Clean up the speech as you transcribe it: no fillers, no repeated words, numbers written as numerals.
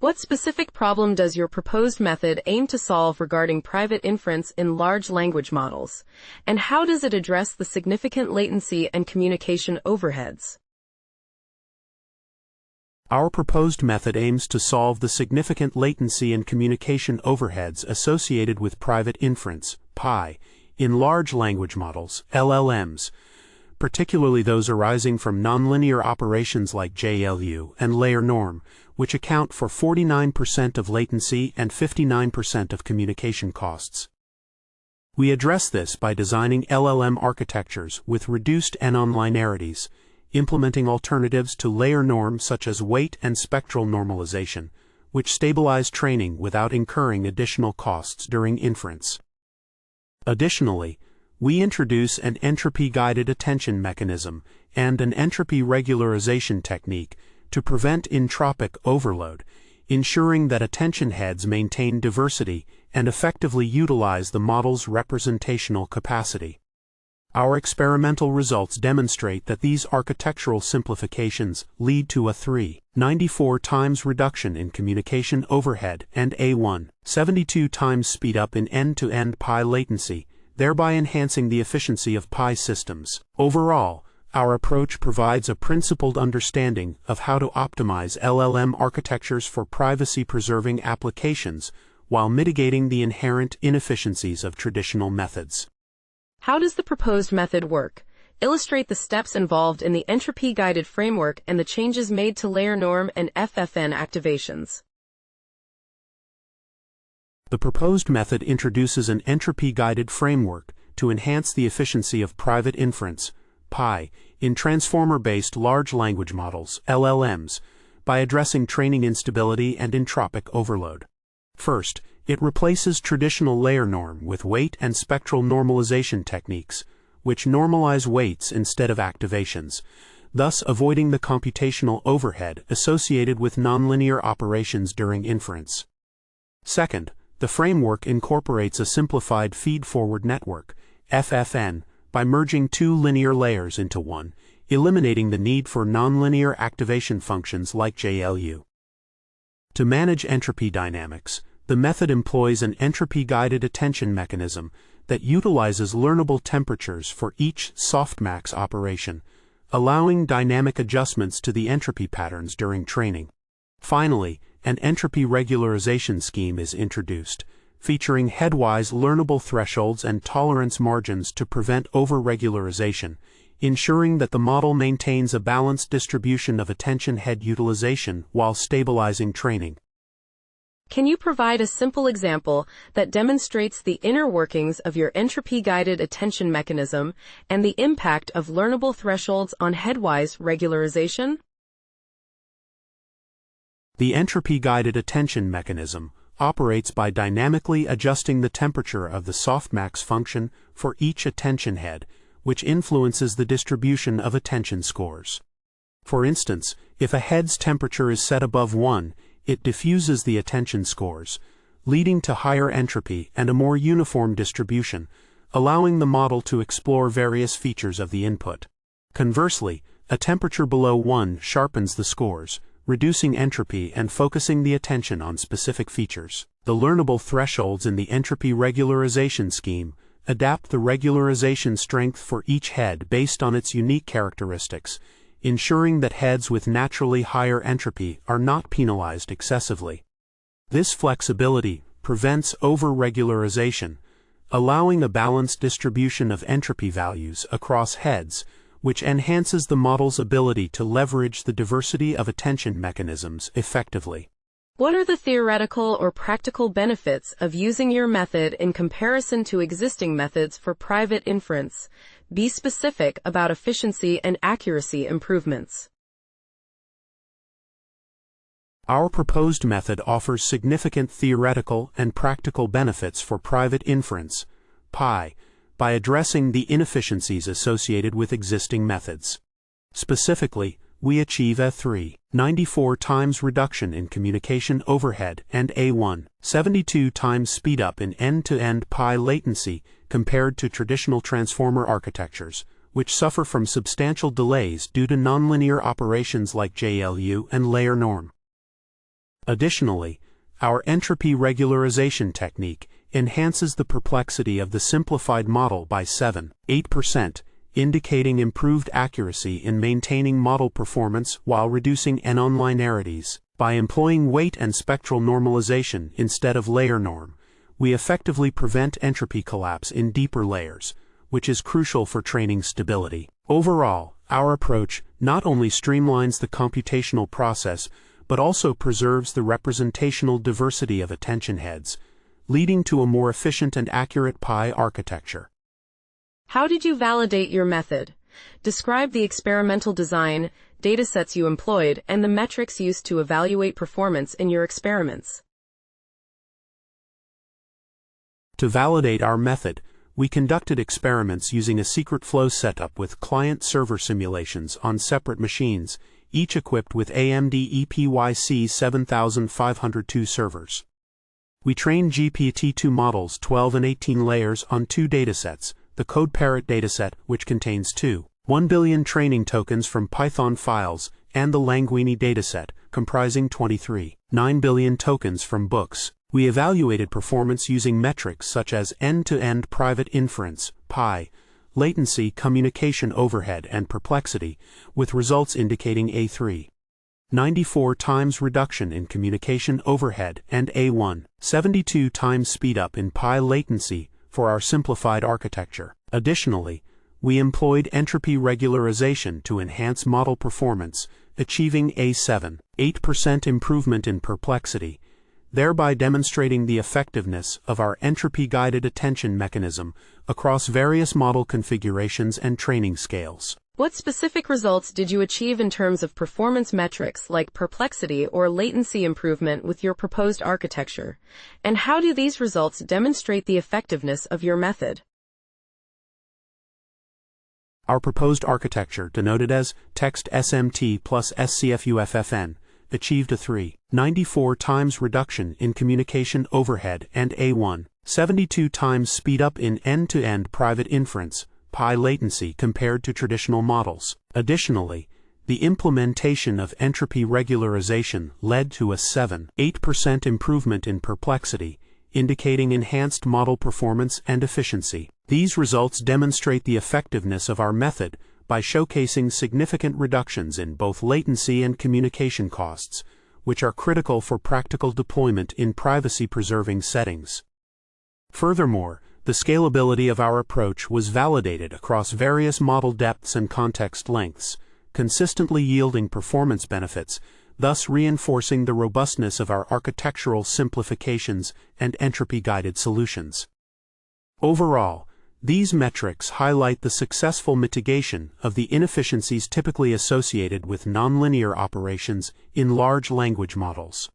What specific problem does your proposed method aim to solve regarding private inference in large language models? And how does it address the significant latency and communication overheads? Our proposed method aims to solve the significant latency and communication overheads associated with private inference, (PI), in large language models, LLMs, particularly those arising from nonlinear operations like JLU and layer norm, which account for 49% of latency and 59% of communication costs. We address this by designing LLM architectures with reduced nonlinearities, implementing alternatives to layer norm such as weight and spectral normalization, which stabilize training without incurring additional costs during inference. Additionally, we introduce an entropy-guided attention mechanism and an entropy regularization technique to prevent entropic overload, ensuring that attention heads maintain diversity and effectively utilize the model's representational capacity. Our experimental results demonstrate that these architectural simplifications lead to a 3.94 times reduction in communication overhead and a 1.72 times speedup in end-to-end PI latency, thereby enhancing the efficiency of PI systems. Overall, our approach provides a principled understanding of how to optimize LLM architectures for privacy-preserving applications while mitigating the inherent inefficiencies of traditional methods. How does the proposed method work? Illustrate the steps involved in the entropy-guided framework and the changes made to layer norm and FFN activations. The proposed method introduces an entropy-guided framework to enhance the efficiency of private inference, PI, in transformer-based large language models, LLMs, by addressing training instability and entropic overload. First, it replaces traditional layer norm with weight and spectral normalization techniques, which normalize weights instead of activations, thus avoiding the computational overhead associated with nonlinear operations during inference. Second, the framework incorporates a simplified feed-forward network, FFN, by merging two linear layers into one, eliminating the need for nonlinear activation functions like JLU. To manage entropy dynamics, the method employs an entropy-guided attention mechanism that utilizes learnable temperatures for each softmax operation, allowing dynamic adjustments to the entropy patterns during training. Finally, an entropy regularization scheme is introduced, featuring headwise learnable thresholds and tolerance margins to prevent over-regularization, ensuring that the model maintains a balanced distribution of attention head utilization while stabilizing training. Can you provide a simple example that demonstrates the inner workings of your entropy-guided attention mechanism and the impact of learnable thresholds on headwise regularization? The entropy-guided attention mechanism operates by dynamically adjusting the temperature of the softmax function for each attention head, which influences the distribution of attention scores. For instance, if a head's temperature is set above 1, it diffuses the attention scores, leading to higher entropy and a more uniform distribution, allowing the model to explore various features of the input. Conversely, a temperature below 1 sharpens the scores, reducing entropy and focusing the attention on specific features. The learnable thresholds in the entropy regularization scheme adapt the regularization strength for each head based on its unique characteristics, ensuring that heads with naturally higher entropy are not penalized excessively. This flexibility prevents over-regularization, allowing a balanced distribution of entropy values across heads, which enhances the model's ability to leverage the diversity of attention mechanisms effectively. What are the theoretical or practical benefits of using your method in comparison to existing methods for private inference? Be specific about efficiency and accuracy improvements. Our proposed method offers significant theoretical and practical benefits for private inference, PI, by addressing the inefficiencies associated with existing methods. Specifically, we achieve a 3.94 times reduction in communication overhead and a 1.72 times speedup in end-to-end PI latency compared to traditional transformer architectures, which suffer from substantial delays due to nonlinear operations like JLU and layer norm. Additionally, our entropy regularization technique enhances the perplexity of the simplified model by 7-8%, indicating improved accuracy in maintaining model performance while reducing nonlinearities. By employing weight and spectral normalization instead of layer norm, we effectively prevent entropy collapse in deeper layers, which is crucial for training stability. Overall, our approach not only streamlines the computational process, but also preserves the representational diversity of attention heads, leading to a more efficient and accurate pi architecture. How did you validate your method? Describe the experimental design, datasets you employed, and the metrics used to evaluate performance in your experiments. To validate our method, we conducted experiments using a secret flow setup with client-server simulations on separate machines, each equipped with AMD EPYC 7502 servers. We trained GPT-2 models 12 and 18 layers on 2 datasets, the CodeParrot dataset, which contains 1 billion training tokens from Python files, and the Languini dataset, comprising 9 billion tokens from books. We evaluated performance using metrics such as end-to-end private inference, pi, latency, communication overhead, and perplexity, with results indicating a 3.94 times reduction in communication overhead and a 1.72 times speedup in pi latency for our simplified architecture. Additionally, we employed entropy regularization to enhance model performance, achieving a 7.8% improvement in perplexity, thereby demonstrating the effectiveness of our entropy-guided attention mechanism across various model configurations and training scales. What specific results did you achieve in terms of performance metrics like perplexity or latency improvement with your proposed architecture? And how do these results demonstrate the effectiveness of your method? Our proposed architecture, denoted as text SMT plus SCFUFFN, achieved a 3.94 times reduction in communication overhead and a 1.72 times speedup in end-to-end private inference, pi latency compared to traditional models. Additionally, the implementation of entropy regularization led to a 7.8% improvement in perplexity, indicating enhanced model performance and efficiency. These results demonstrate the effectiveness of our method by showcasing significant reductions in both latency and communication costs, which are critical for practical deployment in privacy-preserving settings. Furthermore, the scalability of our approach was validated across various model depths and context lengths, consistently yielding performance benefits, thus reinforcing the robustness of our architectural simplifications and entropy-guided solutions. Overall, these metrics highlight the successful mitigation of the inefficiencies typically associated with nonlinear operations in large language models.